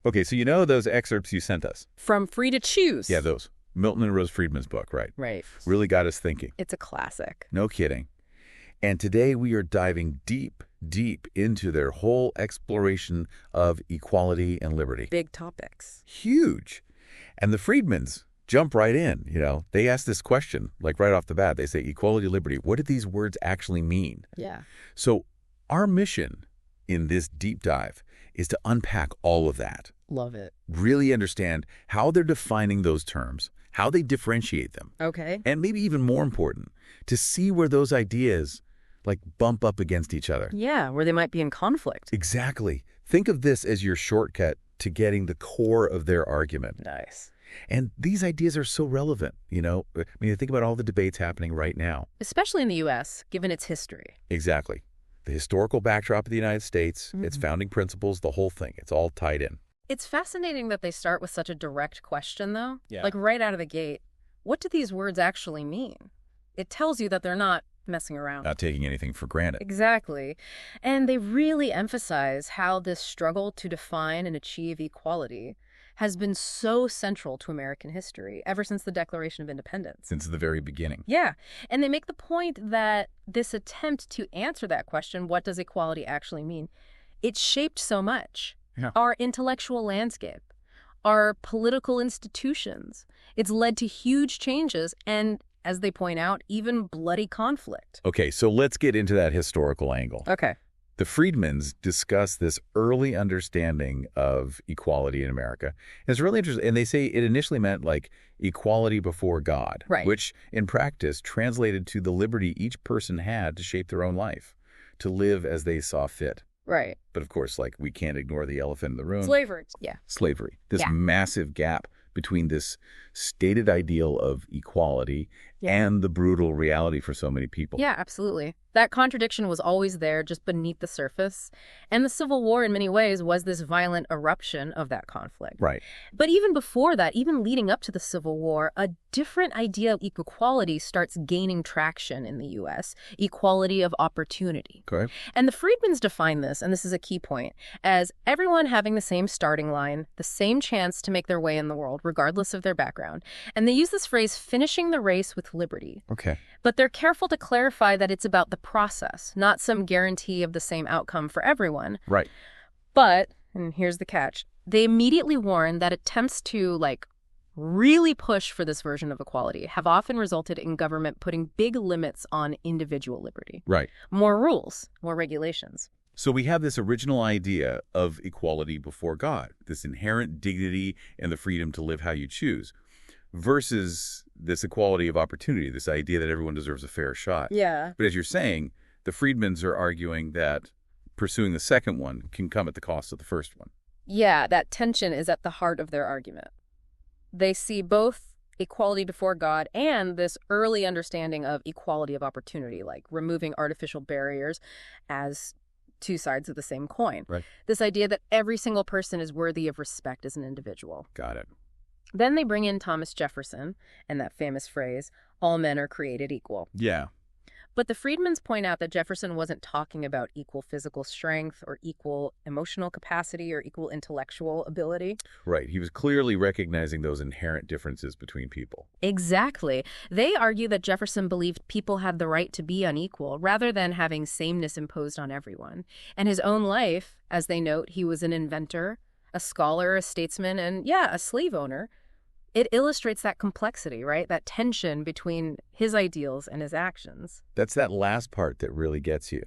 Okay, so you know those excerpts you sent us? From Free to Choose. Yeah, those. Milton and Rose Friedman's book, right? Right. Really got us thinking. It's a classic. No kidding. And today we are diving deep, deep into their whole exploration of equality and liberty. Big topics. Huge. And the Friedmans jump right in, They ask this question, like right off the bat. They say, equality, liberty, what do these words actually mean? Yeah. So our mission in this deep dive is to unpack all of that. Love it. Really understand how they're defining those terms, how they differentiate them. Okay. And maybe even more important, to see where those ideas bump up against each other. Yeah, where they might be in conflict. Exactly. Think of this as your shortcut to getting the core of their argument. Nice. And these ideas are so relevant, I mean, think about all the debates happening right now. Especially in the U.S., given its history. Exactly. The historical backdrop of the United States, its founding principles, the whole thing, it's all tied in. It's fascinating that they start with such a direct question, though. Yeah. Like right out of the gate, what do these words actually mean? It tells you that they're not messing around. Not taking anything for granted. Exactly. And they really emphasize how this struggle to define and achieve equality has been so central to American history ever since the Declaration of Independence. Since the very beginning. Yeah. And they make the point that this attempt to answer that question, what does equality actually mean, it shaped so much. Yeah. Our intellectual landscape, our political institutions. It's led to huge changes and, as they point out, even bloody conflict. Okay, so let's get into that historical angle. Okay. The Friedmans discuss this early understanding of equality in America. And it's really interesting. And they say it initially meant equality before God, right, which in practice translated to the liberty each person had to shape their own life, to live as they saw fit. Right. But of course, we can't ignore the elephant in the room. Slavery. Yeah. Slavery. This massive gap between this stated ideal of equality and the brutal reality for so many people. Yeah, absolutely. That contradiction was always there, just beneath the surface. And the Civil War, in many ways, was this violent eruption of that conflict. Right. But even before that, even leading up to the Civil War, a different idea of equality starts gaining traction in the U.S., equality of opportunity. Okay. And the Friedmans define this, and this is a key point, as everyone having the same starting line, the same chance to make their way in the world, regardless of their background. And they use this phrase, finishing the race with liberty. Okay. But they're careful to clarify that it's about the process, not some guarantee of the same outcome for everyone. Right. But, and here's the catch, they immediately warn that attempts to, really push for this version of equality have often resulted in government putting big limits on individual liberty. Right. More rules, more regulations. So we have this original idea of equality before God, this inherent dignity and the freedom to live how you choose, versus this equality of opportunity, this idea that everyone deserves a fair shot. Yeah. But as you're saying, the Friedmans are arguing that pursuing the second one can come at the cost of the first one. Yeah, that tension is at the heart of their argument. They see both equality before God and this early understanding of equality of opportunity, like removing artificial barriers as two sides of the same coin. Right. This idea that every single person is worthy of respect as an individual. Got it. Then they bring in Thomas Jefferson and that famous phrase, all men are created equal. Yeah. But the Friedmans point out that Jefferson wasn't talking about equal physical strength or equal emotional capacity or equal intellectual ability. Right. He was clearly recognizing those inherent differences between people. Exactly. They argue that Jefferson believed people had the right to be unequal rather than having sameness imposed on everyone. And his own life, as they note, he was an inventor, a scholar, a statesman, and a slave owner. It illustrates that complexity, right? That tension between his ideals and his actions. That's that last part that really gets you.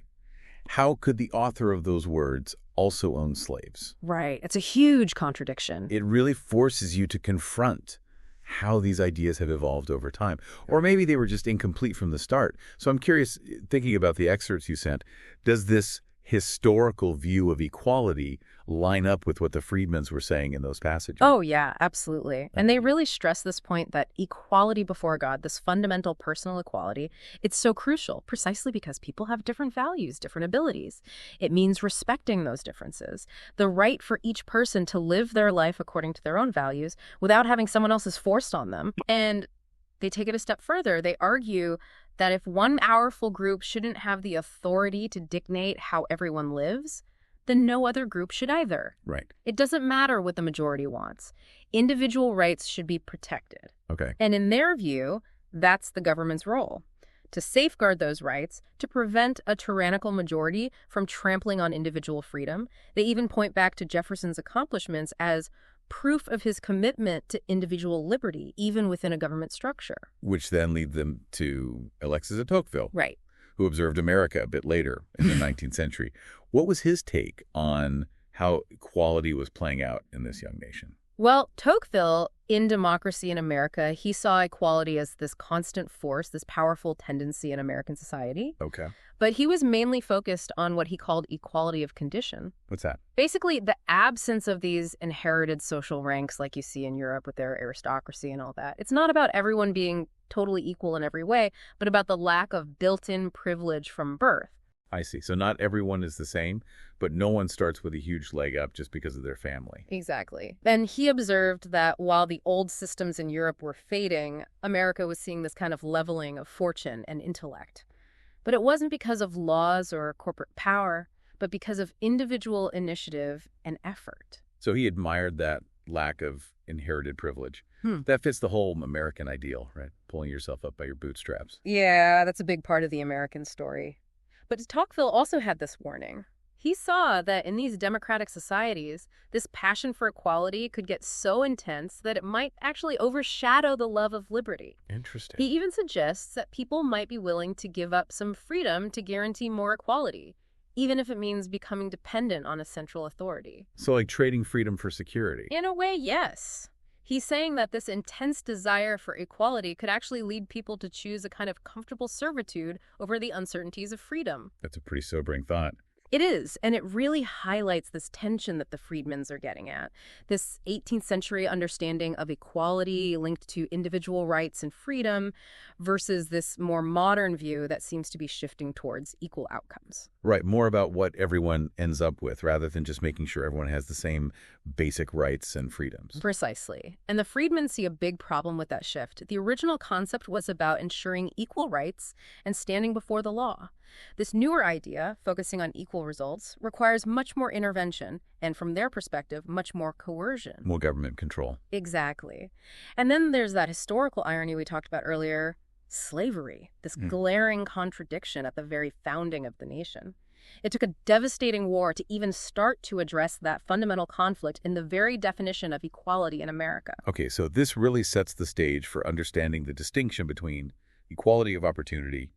How could the author of those words also own slaves? Right. It's a huge contradiction. It really forces you to confront how these ideas have evolved over time. Or maybe they were just incomplete from the start. So I'm curious, thinking about the excerpts you sent, does this historical view of equality line up with what the Friedmans were saying in those passages? Oh, yeah, absolutely. And they really stress this point that equality before God, this fundamental personal equality, it's so crucial precisely because people have different values, different abilities. It means respecting those differences, the right for each person to live their life according to their own values without having someone else's forced on them. And they take it a step further. They argue that if one powerful group shouldn't have the authority to dictate how everyone lives, then no other group should either. Right. It doesn't matter what the majority wants. Individual rights should be protected. Okay. And in their view, that's the government's role, to safeguard those rights, to prevent a tyrannical majority from trampling on individual freedom. They even point back to Jefferson's accomplishments as proof of his commitment to individual liberty, even within a government structure. Which then lead them to Alexis de Tocqueville, Right. who observed America a bit later in the 19th century. What was his take on how equality was playing out in this young nation? Well, Tocqueville, in Democracy in America, he saw equality as this constant force, this powerful tendency in American society. Okay. But he was mainly focused on what he called equality of condition. What's that? Basically, the absence of these inherited social ranks like you see in Europe with their aristocracy and all that. It's not about everyone being totally equal in every way, but about the lack of built-in privilege from birth. I see. So not everyone is the same, but no one starts with a huge leg up just because of their family. Exactly. And he observed that while the old systems in Europe were fading, America was seeing this kind of leveling of fortune and intellect. But it wasn't because of laws or corporate power, but because of individual initiative and effort. So he admired that lack of inherited privilege. That fits the whole American ideal, right? Pulling yourself up by your bootstraps. Yeah, that's a big part of the American story. But Tocqueville also had this warning. He saw that in these democratic societies, this passion for equality could get so intense that it might actually overshadow the love of liberty. Interesting. He even suggests that people might be willing to give up some freedom to guarantee more equality, even if it means becoming dependent on a central authority. So like trading freedom for security. In a way, yes. He's saying that this intense desire for equality could actually lead people to choose a kind of comfortable servitude over the uncertainties of freedom. That's a pretty sobering thought. It is, and it really highlights this tension that the Friedmans are getting at. This 18th century understanding of equality linked to individual rights and freedom versus this more modern view that seems to be shifting towards equal outcomes. Right, more about what everyone ends up with rather than just making sure everyone has the same basic rights and freedoms. Precisely. And the Friedmans see a big problem with that shift. The original concept was about ensuring equal rights and standing before the law. This newer idea, focusing on equal results, requires much more intervention and, from their perspective, much more coercion. More government control. Exactly. And then there's that historical irony we talked about earlier, slavery, this glaring contradiction at the very founding of the nation. It took a devastating war to even start to address that fundamental conflict in the very definition of equality in America. Okay, so this really sets the stage for understanding the distinction between equality of opportunity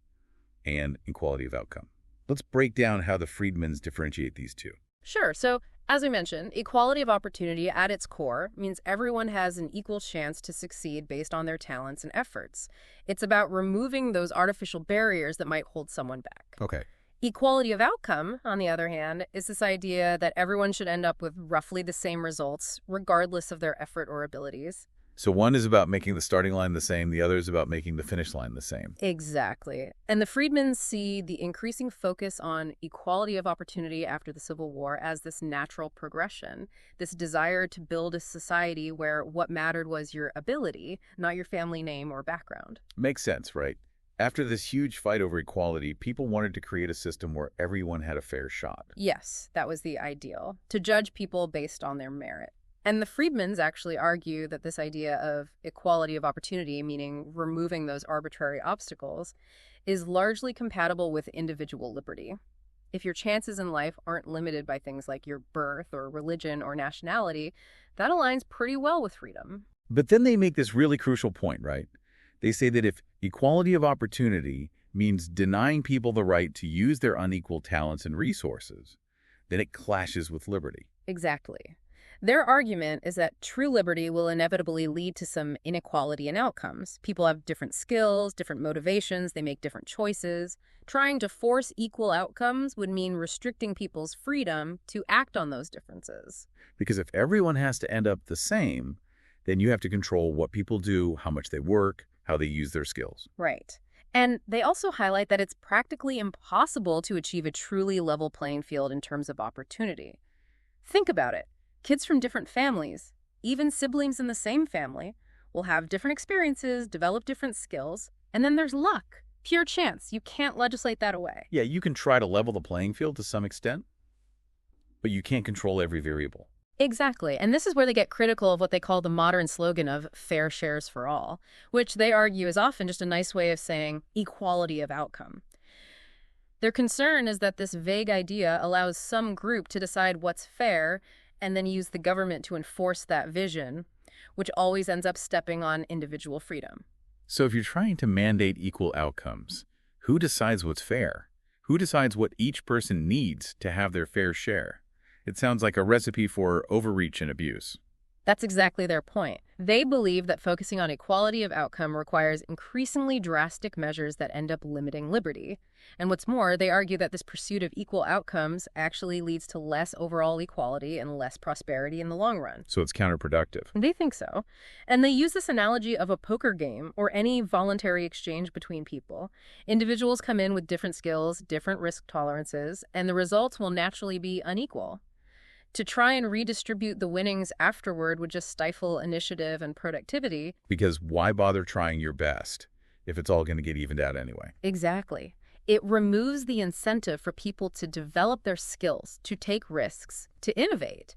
and equality of outcome. Let's break down how the Friedmans differentiate these two. Sure. So, as we mentioned, equality of opportunity at its core means everyone has an equal chance to succeed based on their talents and efforts. It's about removing those artificial barriers that might hold someone back. Okay. Equality of outcome, on the other hand, is this idea that everyone should end up with roughly the same results, regardless of their effort or abilities. So one is about making the starting line the same, the other is about making the finish line the same. Exactly. And the Friedmans see the increasing focus on equality of opportunity after the Civil War as this natural progression, this desire to build a society where what mattered was your ability, not your family name or background. Makes sense, right? After this huge fight over equality, people wanted to create a system where everyone had a fair shot. Yes, that was the ideal, to judge people based on their merit. And the Friedmans actually argue that this idea of equality of opportunity, meaning removing those arbitrary obstacles, is largely compatible with individual liberty. If your chances in life aren't limited by things like your birth or religion or nationality, that aligns pretty well with freedom. But then they make this really crucial point, right? They say that if equality of opportunity means denying people the right to use their unequal talents and resources, then it clashes with liberty. Exactly. Their argument is that true liberty will inevitably lead to some inequality in outcomes. People have different skills, different motivations, they make different choices. Trying to force equal outcomes would mean restricting people's freedom to act on those differences. Because if everyone has to end up the same, then you have to control what people do, how much they work, how they use their skills. Right. And they also highlight that it's practically impossible to achieve a truly level playing field in terms of opportunity. Think about it. Kids from different families, even siblings in the same family, will have different experiences, develop different skills, and then there's luck, pure chance. You can't legislate that away. Yeah, you can try to level the playing field to some extent, but you can't control every variable. Exactly. And this is where they get critical of what they call the modern slogan of fair shares for all, which they argue is often just a nice way of saying equality of outcome. Their concern is that this vague idea allows some group to decide what's fair and then use the government to enforce that vision, which always ends up stepping on individual freedom. So if you're trying to mandate equal outcomes, who decides what's fair? Who decides what each person needs to have their fair share? It sounds like a recipe for overreach and abuse. That's exactly their point. They believe that focusing on equality of outcome requires increasingly drastic measures that end up limiting liberty. And what's more, they argue that this pursuit of equal outcomes actually leads to less overall equality and less prosperity in the long run. So it's counterproductive. They think so. And they use this analogy of a poker game or any voluntary exchange between people. Individuals come in with different skills, different risk tolerances, and the results will naturally be unequal. To try and redistribute the winnings afterward would just stifle initiative and productivity. Because why bother trying your best if it's all going to get evened out anyway? Exactly. It removes the incentive for people to develop their skills, to take risks, to innovate.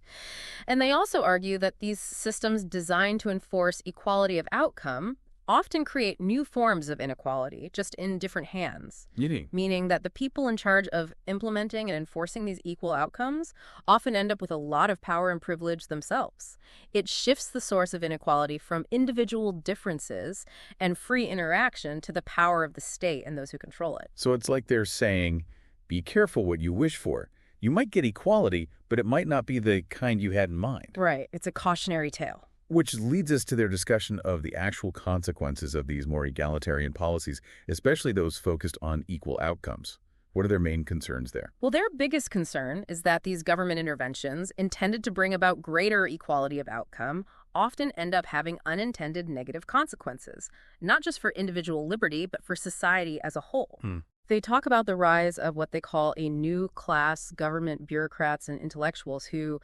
And they also argue that these systems designed to enforce equality of outcome often create new forms of inequality, just in different hands. Meaning that the people in charge of implementing and enforcing these equal outcomes often end up with a lot of power and privilege themselves. It shifts the source of inequality from individual differences and free interaction to the power of the state and those who control it. So it's like they're saying, be careful what you wish for. You might get equality, but it might not be the kind you had in mind. Right. It's a cautionary tale. Which leads us to their discussion of the actual consequences of these more egalitarian policies, especially those focused on equal outcomes. What are their main concerns there? Well, their biggest concern is that these government interventions intended to bring about greater equality of outcome often end up having unintended negative consequences, not just for individual liberty, but for society as a whole. They talk about the rise of what they call a new class government bureaucrats and intellectuals who,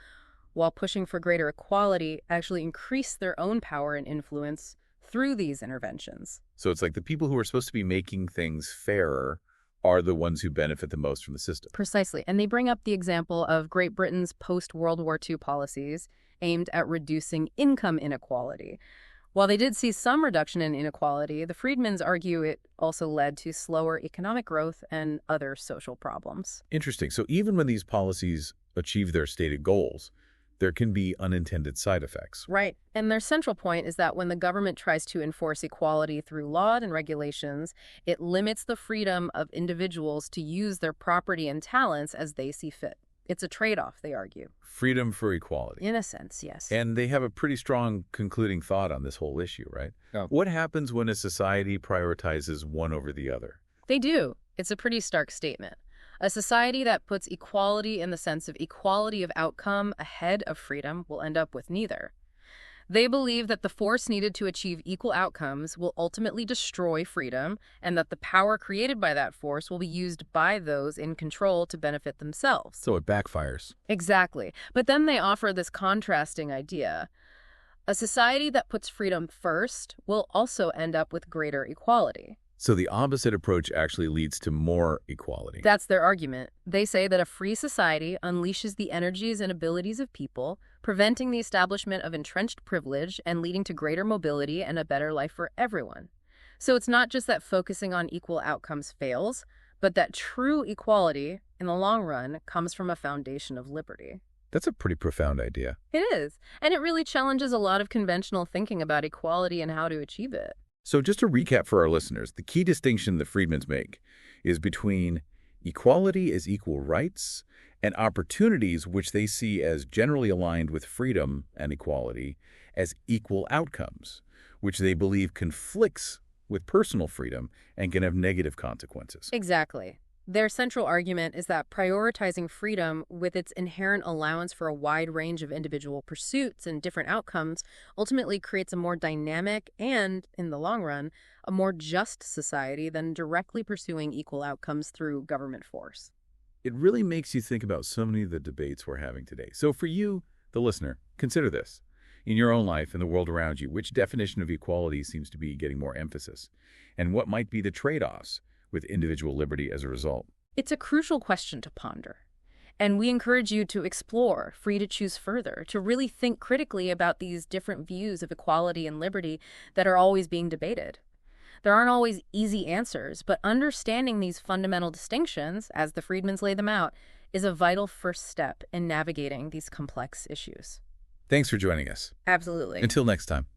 while pushing for greater equality, actually increase their own power and influence through these interventions. So it's like the people who are supposed to be making things fairer are the ones who benefit the most from the system. Precisely. And they bring up the example of Great Britain's post-World War II policies aimed at reducing income inequality. While they did see some reduction in inequality, the Friedmans argue it also led to slower economic growth and other social problems. Interesting. So even when these policies achieve their stated goals, there can be unintended side effects. Right. And their central point is that when the government tries to enforce equality through law and regulations, it limits the freedom of individuals to use their property and talents as they see fit. It's a trade-off, they argue. Freedom for equality. In a sense, yes. And they have a pretty strong concluding thought on this whole issue, right? Yeah. What happens when a society prioritizes one over the other? They do. It's a pretty stark statement. A society that puts equality in the sense of equality of outcome ahead of freedom will end up with neither. They believe that the force needed to achieve equal outcomes will ultimately destroy freedom, and that the power created by that force will be used by those in control to benefit themselves. So it backfires. Exactly. But then they offer this contrasting idea. A society that puts freedom first will also end up with greater equality. So the opposite approach actually leads to more equality. That's their argument. They say that a free society unleashes the energies and abilities of people, preventing the establishment of entrenched privilege and leading to greater mobility and a better life for everyone. So it's not just that focusing on equal outcomes fails, but that true equality, in the long run, comes from a foundation of liberty. That's a pretty profound idea. It is, and it really challenges a lot of conventional thinking about equality and how to achieve it. So just to recap for our listeners, the key distinction the Friedmans make is between equality as equal rights and opportunities which they see as generally aligned with freedom and equality as equal outcomes, which they believe conflicts with personal freedom and can have negative consequences. Exactly. Their central argument is that prioritizing freedom with its inherent allowance for a wide range of individual pursuits and different outcomes ultimately creates a more dynamic and, in the long run, a more just society than directly pursuing equal outcomes through government force. It really makes you think about so many of the debates we're having today. So for you, the listener, consider this. In your own life and the world around you, which definition of equality seems to be getting more emphasis? And what might be the trade-offs with individual liberty as a result? It's a crucial question to ponder. And we encourage you to explore, free to choose further, to really think critically about these different views of equality and liberty that are always being debated. There aren't always easy answers, but understanding these fundamental distinctions, as the Friedmans lay them out, is a vital first step in navigating these complex issues. Thanks for joining us. Absolutely. Until next time.